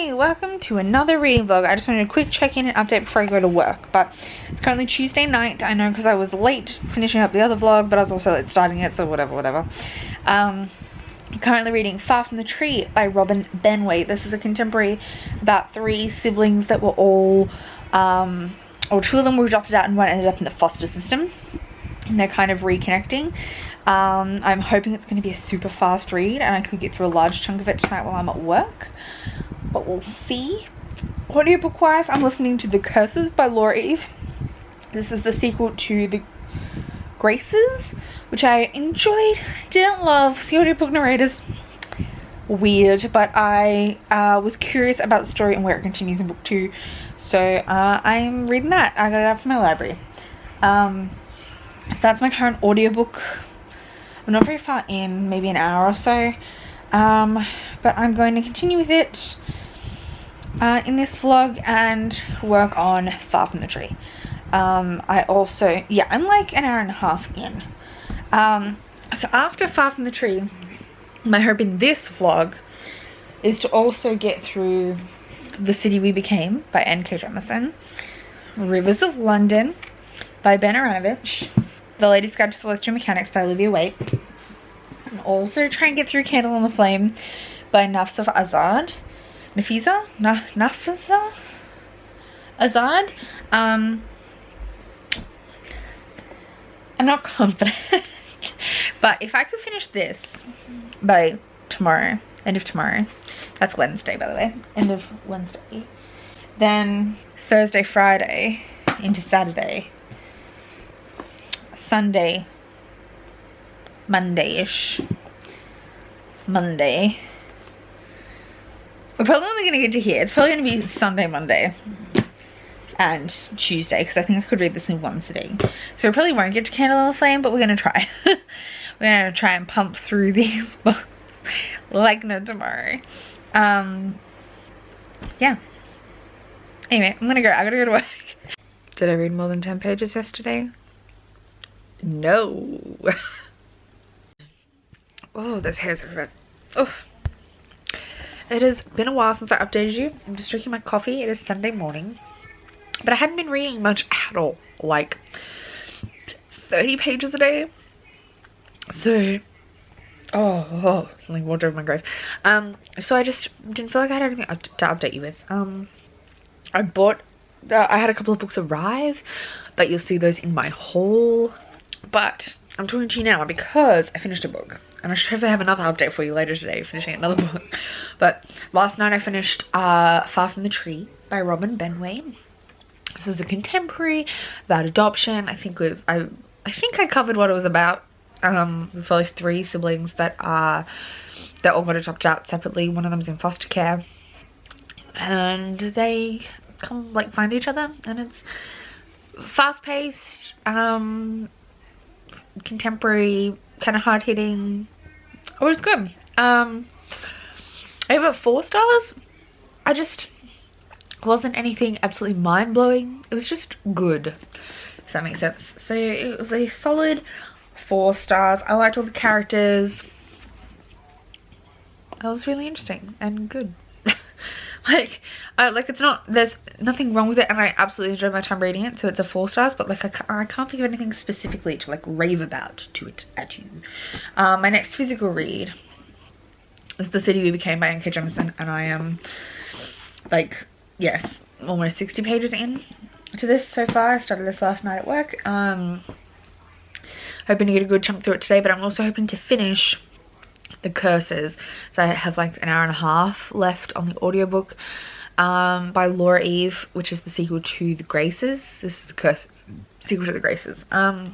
Hey, welcome to another reading vlog. I just wanted a quick check-in and update before I go to work, but it's currently Tuesday night. I know because I was late finishing up the other vlog, but I was also late starting it, so whatever. I'm currently reading Far From the Tree by Robin Benway. This is a contemporary about 3 siblings that were all, or 2 of them were adopted out and 1 ended up in the foster system. And they're kind of reconnecting. I'm hoping it's going to be a super fast read and I could get through a large chunk of it tonight while I'm at work. But we'll see. Audiobook wise, I'm listening to The Curses by Laura Eve. This is the sequel to The Graces, which I enjoyed. Didn't love. The audiobook narrator's weird, but I was curious about the story and where it continues in book 2. So I'm reading that. I got it out from my library. So that's my current audiobook. I'm not very far in, maybe an hour or so. But I'm going to continue with it in this vlog and work on Far From the Tree. I also, I'm like an hour and a half in. So after Far From the Tree, my hope in this vlog is to also get through The City We Became by N.K. Jemisin, Rivers of London by Ben Aranovich, The Lady's Guide to Celestial Mechanics by Olivia Waite, and also try and get through Candle on the Flame by Nafisa Azad. Nafisa Azad. I'm not confident, but if I could finish this by tomorrow, end of tomorrow, that's Wednesday by the way, end of Wednesday, then Thursday, Friday into Saturday, Sunday, Monday-ish, Monday. We're probably only going to get to here. It's probably going to be Sunday, Monday, and Tuesday, because I think I could read this in one sitting. So we probably won't get to Candle on the Flame, but we're going to try. We're going to try and pump through these books like no tomorrow. Yeah. Anyway, I'm going to go. I got to go to work. Did I read more than 10 pages yesterday? No. Oh, those hairs are red. Oh. It has been a while since I updated you. I'm just drinking my coffee. It is Sunday morning. But I hadn't been reading much at all. Like 30 pages a day. So, something more drove my grave. So I just didn't feel like I had anything to update you with. I had a couple of books arrive, but you'll see those in my haul. But I'm talking to you now because I finished a book, and I should hopefully have another update for you later today, finishing another book. But last night I finished Far From the Tree by Robin Benway. This is a contemporary about adoption. I think I covered what it was about. We've probably 3 siblings that they all got adopted out separately. One of them's in foster care, and they come like find each other, and it's fast-paced, contemporary, kind of hard-hitting. It was good. I gave it 4 stars. I just wasn't anything absolutely mind-blowing. It was just good, if that makes sense. So it was a solid 4 stars. I liked all the characters. It was really interesting and good. There's nothing wrong with it, and I absolutely enjoyed my time reading it, so it's a 4 stars, but like I can't think of anything specifically to like rave about at you. My next physical read is The City We Became by N.K. Jemisin, and I am like, yes, almost 60 pages in to this so far. I started this last night at work. Hoping to get a good chunk through it today, but I'm also hoping to finish The Curses. So I have like an hour and a half left on the audiobook by Laura Eve, which is the sequel to The Graces. This is The Curses, sequel to The Graces. But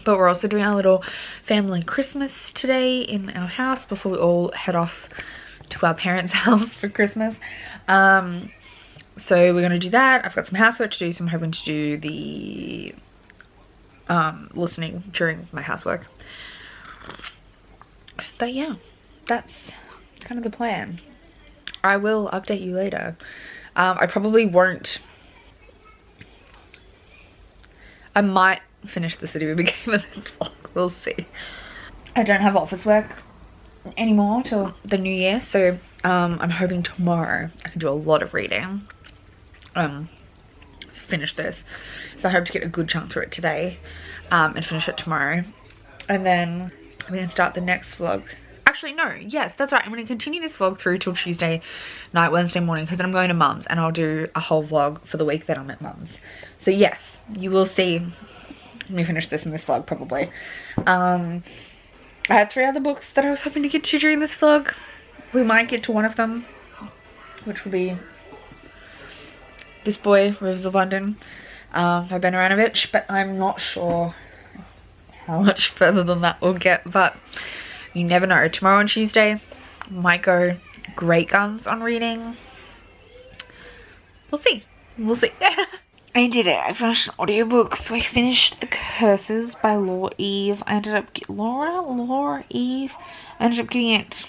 we're also doing our little family Christmas today in our house before we all head off to our parents' house for Christmas. So we're going to do that. I've got some housework to do, so I'm hoping to do the listening during my housework. But yeah, that's kind of the plan. I will update you later. I probably won't. I might finish The City We Became in this vlog. We'll see. I don't have office work anymore till the new year, so I'm hoping tomorrow I can do a lot of reading. Finish this. So I hope to get a good chunk through it today, and finish it tomorrow. And then we can start the next vlog. Actually, no, yes, that's right. I'm going to continue this vlog through till Tuesday night, Wednesday morning, because then I'm going to Mum's and I'll do a whole vlog for the week that I'm at Mum's. So yes, you will see me finish this in this vlog probably. I had 3 other books that I was hoping to get to during this vlog. We might get to one of them, which will be this boy, Rivers of London, by Ben Aranovich, but I'm not sure how much further than that we'll get, but you never know. Tomorrow on Tuesday might go great guns on reading. We'll see. We'll see. I did it. I finished an audiobook. So I finished The Curses by Laura Eve. I ended up Laura Eve. I ended up getting it.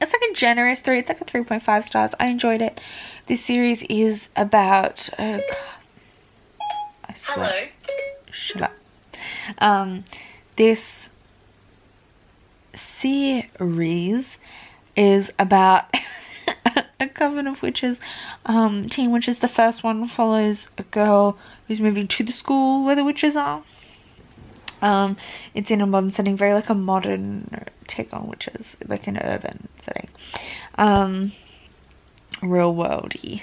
It's like a generous 3. It's like a 3.5 stars. I enjoyed it. This series is about I swear. Hello. Shut up. This series is about a coven of witches, teen witches. The first one follows a girl who's moving to the school where the witches are. It's in a modern setting, very like a modern take on witches, like an urban setting, real worldy.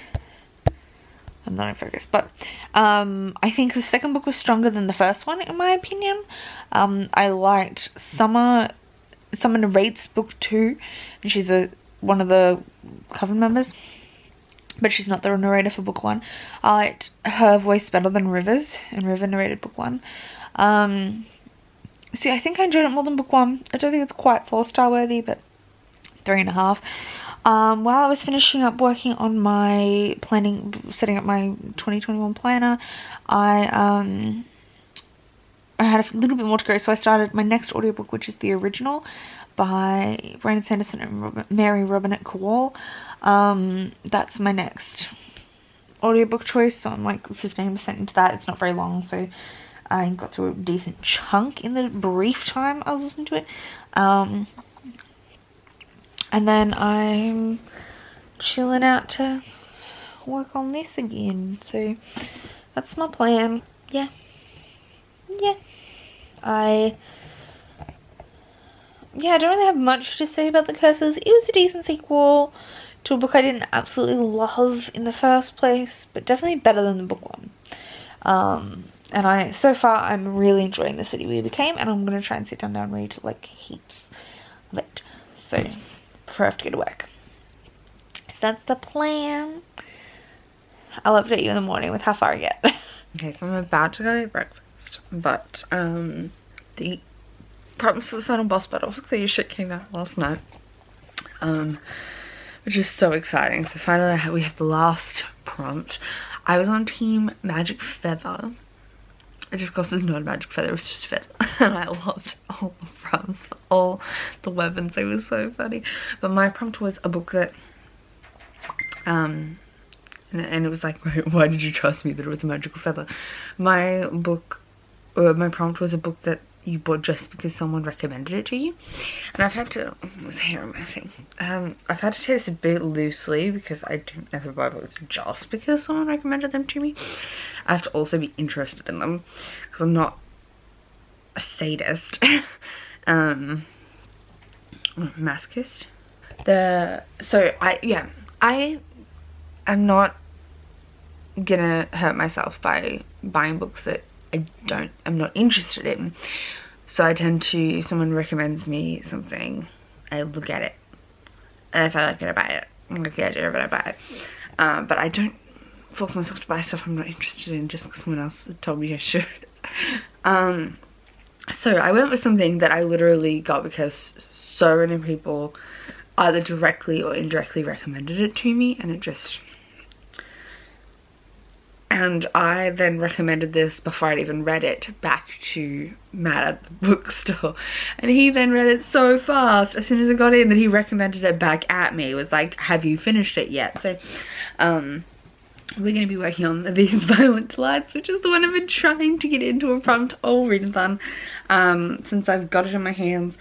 I'm not in focus, but I think the second book was stronger than the first one in my opinion. I liked Summer narrates book 2, and she's one of the coven members, but she's not the narrator for book 1. I liked her voice better than River's, and River narrated book 1. See, I think I enjoyed it more than book 1. I don't think it's quite 4-star worthy, but 3.5. While I was finishing up working on my setting up my 2021 planner, I had a little bit more to go, so I started my next audiobook, which is the original by Brandon Sanderson and Mary Robinette Kowal. That's my next audiobook choice, so I'm like 15% into that. It's not very long, so I got through a decent chunk in the brief time I was listening to it. And then I'm chilling out to work on this again, so that's my plan. Yeah. I don't really have much to say about The Curses. It was a decent sequel to a book I didn't absolutely love in the first place, but definitely better than the book 1. And so far I'm really enjoying The City We Became, and I'm going to try and sit down and read like heaps of it. So before I have to go to work. So that's the plan. I'll update you in the morning with how far I get. Okay, so I'm about to go to breakfast, but the prompts for the final boss battle for Clear Shit came out last night, which is so exciting. So finally we have the last prompt. I was on team Magic Feather, which of course is not a magic feather, it's just feather. And I loved all the prompts for all the weapons. It was so funny. But my prompt was a book that and it was like, why did you trust me that it was a magical feather? My prompt was a book that you bought just because someone recommended it to you. And I've had to, what's hair on my thing? I've had to take this a bit loosely because I don't ever buy books just because someone recommended them to me. I have to also be interested in them because I'm not a sadist. Masochist. I am not gonna hurt myself by buying books that I'm not interested in. So I tend to, if someone recommends me something, I look at it, and if I like it, I buy it. I'm like, yeah, but I buy it. But I don't force myself to buy stuff I'm not interested in just because someone else told me I should. So I went with something that I literally got because so many people either directly or indirectly recommended it to me, and I then recommended this before I'd even read it back to Matt at the bookstore, and he then read it so fast as soon as I got in that he recommended it back at me. It was like, have you finished it yet? So we're going to be working on These Violent Lights, which is the one I've been trying to get into a prompt all readathon since I've got it in my hands.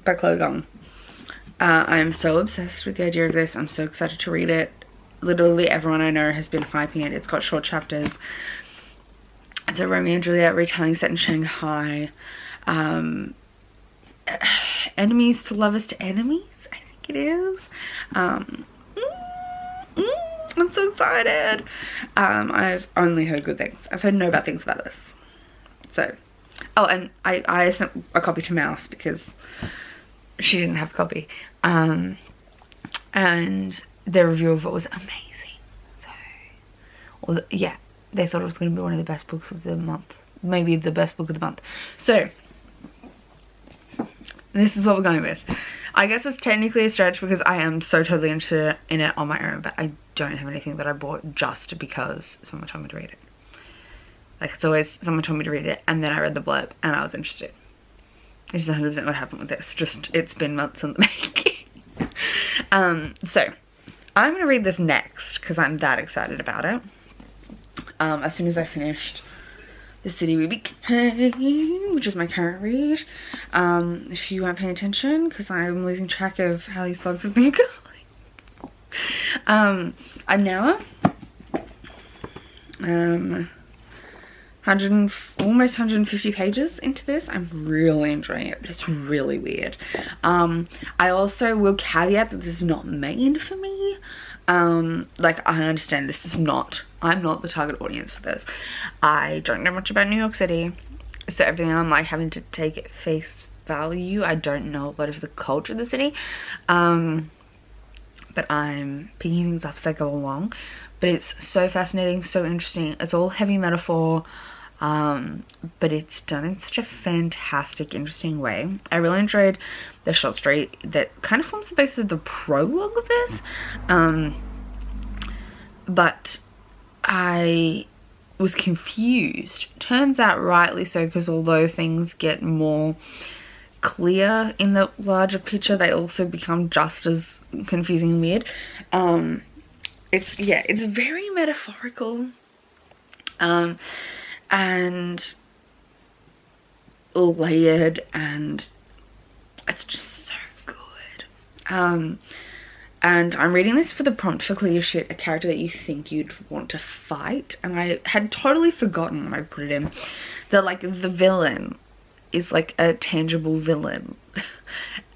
by Chloe Gong. I am so obsessed with the idea of this. I'm so excited to read it. Literally everyone I know has been hyping it. It's got short chapters. It's a Romeo and Juliet retelling set in Shanghai. Enemies to lovers to enemies, I think it is. I'm so excited. I've only heard good things. I've heard no bad things about this. So, oh, and I sent a copy to Mouse because she didn't have a copy. And their review of it was amazing. So, yeah, they thought it was going to be one of the best books of the month. Maybe the best book of the month. So, this is what we're going with. I guess it's technically a stretch because I am so totally interested in it on my own, but I don't have anything that I bought just because someone told me to read it. Like, it's always someone told me to read it and then I read the blurb and I was interested. This is 100% what happened with this. Just, it's been months in the making. So, I'm going to read this next because I'm that excited about it. As soon as I finished The City We Became, which is my current read. If you weren't paying attention, because I'm losing track of how these vlogs have been going. I'm now almost 150 pages into this. I'm really enjoying it. It's really weird. I also will caveat that this is not made for me. Like, I understand this is not, I'm not the target audience for this. I don't know much about New York City, so everything I'm like having to take at face value. I don't know a lot of the culture of the city, but I'm picking things up as I go along. But it's so fascinating, so interesting. It's all heavy metaphor, but it's done in such a fantastic, interesting way. I really enjoyed the short story that kind of forms the basis of the prologue of this. But I was confused. Turns out rightly so, because although things get more clear in the larger picture, they also become just as confusing and weird. It's very metaphorical, and layered, and it's just so good. And I'm reading this for the prompt for Clear Shit, a character that you think you'd want to fight. And I had totally forgotten when I put it in that, like, the villain is like a tangible villain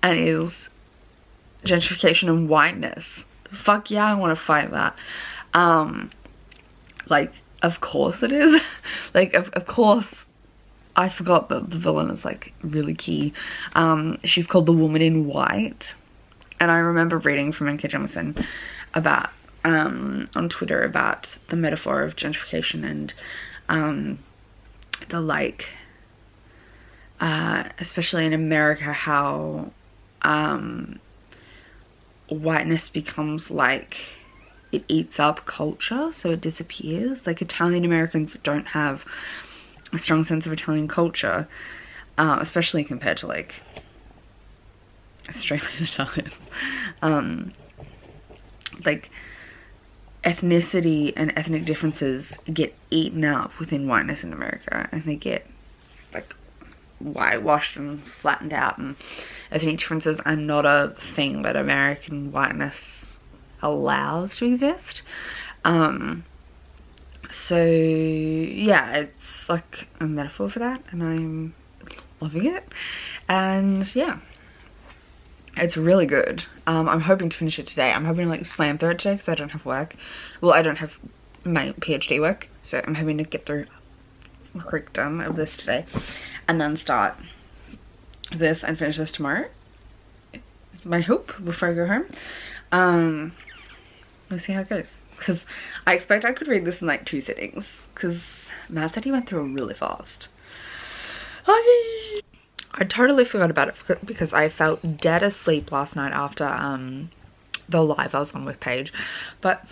and is gentrification and whiteness. Fuck yeah, I want to fight that. Like, of course it is. Like, of course, I forgot that the villain is, like, really key. She's called the Woman in White. And I remember reading from N.K. Jemisin about, on Twitter, about the metaphor of gentrification and, the, like, especially in America, how, whiteness becomes, like, it eats up culture, so it disappears. Like, Italian Americans don't have a strong sense of Italian culture, especially compared to, like, Australian Italians. Like, ethnicity and ethnic differences get eaten up within whiteness in America, and they get, like, whitewashed and flattened out, and ethnic differences are not a thing that American whiteness allows to exist. So yeah, it's like a metaphor for that, and I'm loving it. And yeah, it's really good. I'm hoping to finish it today. I'm hoping to, like, slam through it today because I don't have work. Well, I don't have my PhD work, so I'm hoping to get through a quick done of this today and then start this and finish this tomorrow. It's my hope before I go home. We'll see how it goes, because I expect I could read this in, like, 2 sittings, because Matt said he went through it really fast. I totally forgot about it because I felt dead asleep last night after the live I was on with Paige. But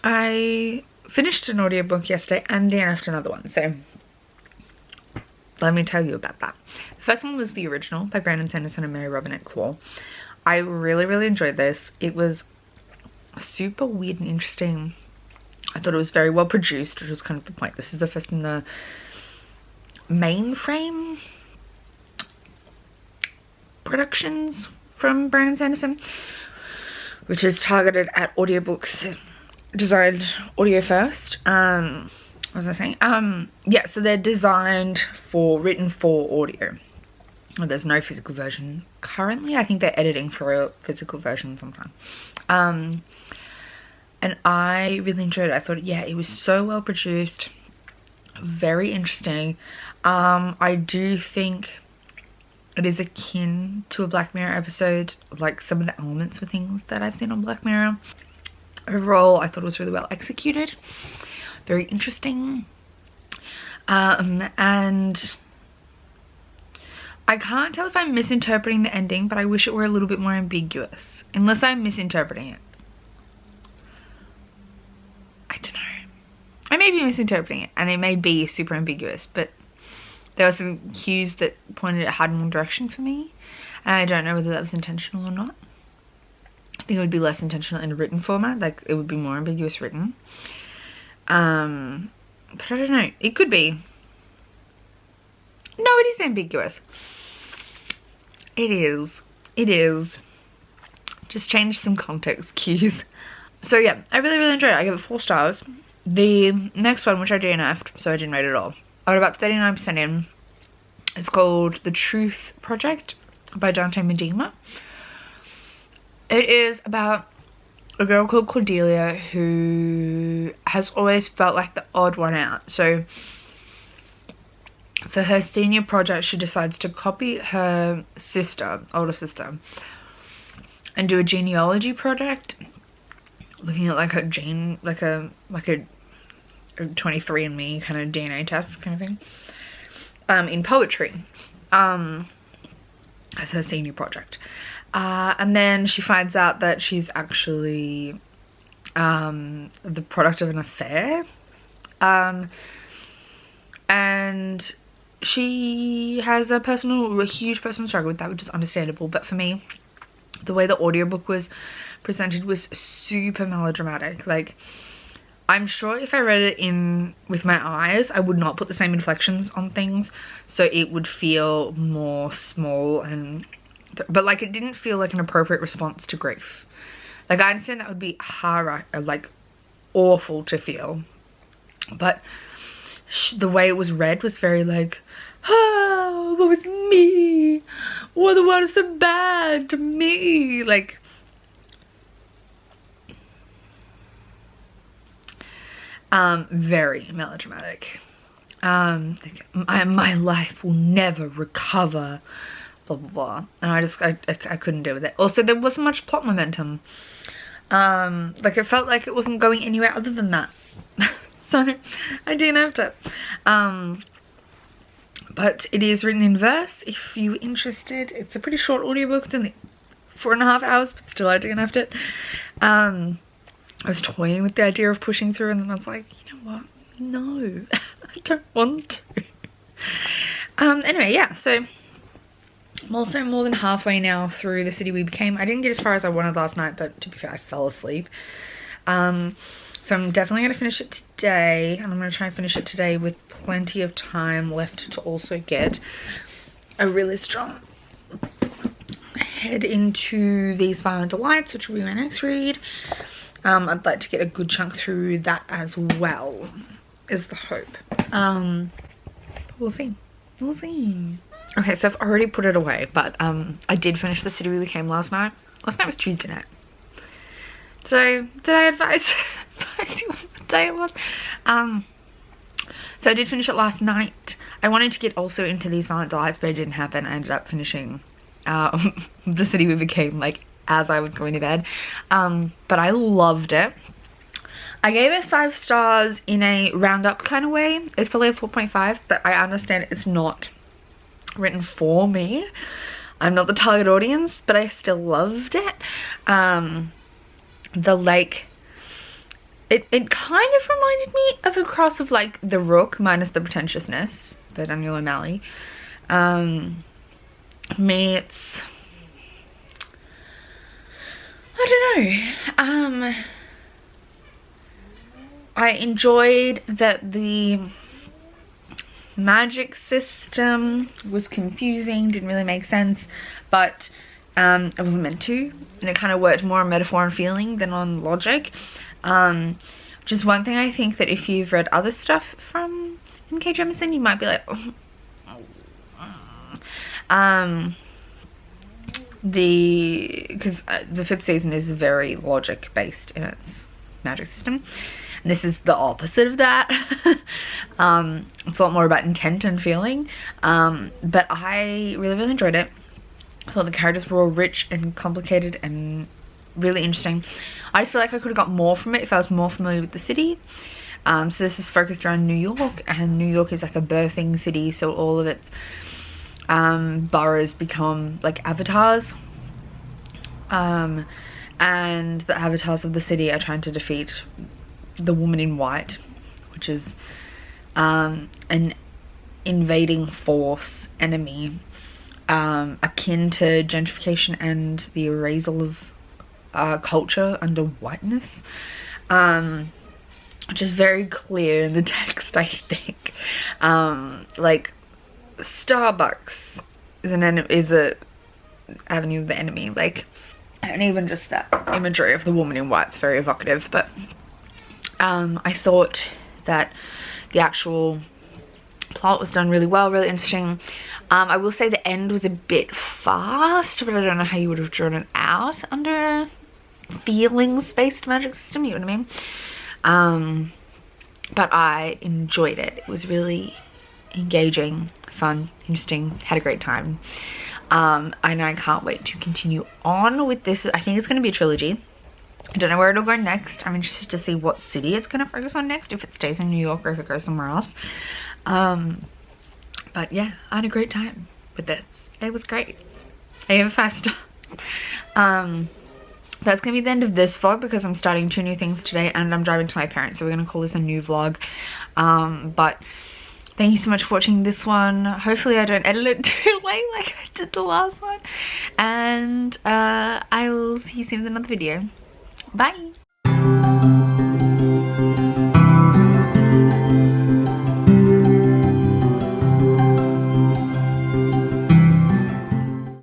I finished an audiobook yesterday and DNF'd another one, so let me tell you about that. The first one was the original by Brandon Sanderson and Mary Robinette Kowal. I really, really enjoyed this. It was super weird and interesting. I thought it was very well produced, which was kind of the point. This is the first in the mainframe Productions from Brandon Sanderson, which is targeted at audiobooks, designed audio first. What was I saying? Yeah, so they're written for audio. There's no physical version currently. I think they're editing for a physical version sometime. And I really enjoyed it. I thought, yeah, it was so well produced, very interesting. I do think it is akin to a Black Mirror episode, like some of the elements were things that I've seen on Black Mirror. Overall, I thought it was really well executed, very interesting. And I can't tell if I'm misinterpreting the ending, but I wish it were a little bit more ambiguous, unless I'm misinterpreting it. I don't know. I may be misinterpreting it, and it may be super ambiguous, but there were some cues that pointed it hard in one direction for me, and I don't know whether that was intentional or not. I think it would be less intentional in a written format, like it would be more ambiguous written. But I don't know, it could be. No, it is ambiguous. It is. Just change some context cues. So yeah, I really enjoyed it. I give it 4 stars. The next one, which I DNF'd, so I didn't rate it at all. I got about 39% in. It's called The Truth Project by Dante Medema. It is about a girl called Cordelia who has always felt like the odd one out. So for her senior project, she decides to copy her older sister, and do a genealogy project, looking at like her gene, like a 23andMe kind of DNA test kind of thing, in poetry, as her senior project. And then she finds out that she's actually the product of an affair, and she has a huge personal struggle with that, which is understandable. But for me, the way the audiobook was presented was super melodramatic. Like, I'm sure if I read it with my eyes, I would not put the same inflections on things, so it would feel more small, but like it didn't feel like an appropriate response to grief. Like, I understand that would be hard, like awful to feel, but the way it was read was very like, oh, what with me? Why the world is so bad to me? Like, very melodramatic. Like, my life will never recover, blah blah blah. And I couldn't deal with it. Also, there wasn't much plot momentum. Like, it felt like it wasn't going anywhere other than that. So I DNF'd it. But it is written in verse if you're interested. It's a pretty short audiobook. It's only 4.5 hours, but still I DNF'd it. I was toying with the idea of pushing through, and then I was like, you know what? No, I don't want to. Anyway, yeah, so I'm also more than halfway now through The City We Became. I didn't get as far as I wanted last night, but to be fair, I fell asleep. So I'm definitely going to finish it today, and I'm going to try and finish it today with plenty of time left to also get a really strong head into These Violent Delights, which will be my next read. I'd like to get a good chunk through that as well, is the hope. We'll see. We'll see. Okay, so I've already put it away, but I did finish The City We Became last night. Last night was Tuesday night. So, did I advise you what day it was? So I did finish it last night. I wanted to get also into These Violent Delights, but it didn't happen. I ended up finishing The City We Became, like, as I was going to bed. But I loved it. I gave it 5 stars in a roundup kind of way. It's probably a 4.5, but I understand it's not written for me. I'm not the target audience, but I still loved it. It kind of reminded me of a cross of like The Rook minus the pretentiousness by Daniel O'Malley. Meets, I don't know. I enjoyed that magic system was confusing, didn't really make sense, but it wasn't meant to, and it kind of worked more on metaphor and feeling than on logic, which is one thing I think that if you've read other stuff from N.K. Jemisin, you might be like, because the 5th season is very logic based in its magic system, and this is the opposite of that. It's a lot more about intent and feeling, but I really enjoyed it. I thought the characters were all rich and complicated and really interesting. I just feel like I could have got more from it if I was more familiar with the city. So this is focused around New York, and New York is like a birthing city, so all of its boroughs become like avatars, and the avatars of the city are trying to defeat the woman in white, which is an invading force enemy, akin to gentrification and the erasal of culture under whiteness, which is very clear in the text, I think. Like, Starbucks is a avenue of the enemy, like, and even just that imagery of the woman in white's very evocative. But I thought that the actual plot was done really well, really interesting. I will say the end was a bit fast, but I don't know how you would have drawn it out under a feelings-based magic system, you know what I mean? But I enjoyed it. It was really engaging, fun, interesting, had a great time. And I can't wait to continue on with this. I think it's going to be a trilogy. I don't know where it'll go next. I'm interested to see what city it's going to focus on next, if it stays in New York or if it goes somewhere else. But yeah, I had a great time with this. It was great. I gave it 5 stars. That's gonna be the end of this vlog because I'm starting 2 new things today and I'm driving to my parents, so we're gonna call this a new vlog. But thank you so much for watching this one. Hopefully I don't edit it too late like I did the last one, and I will see you soon with another video. Bye.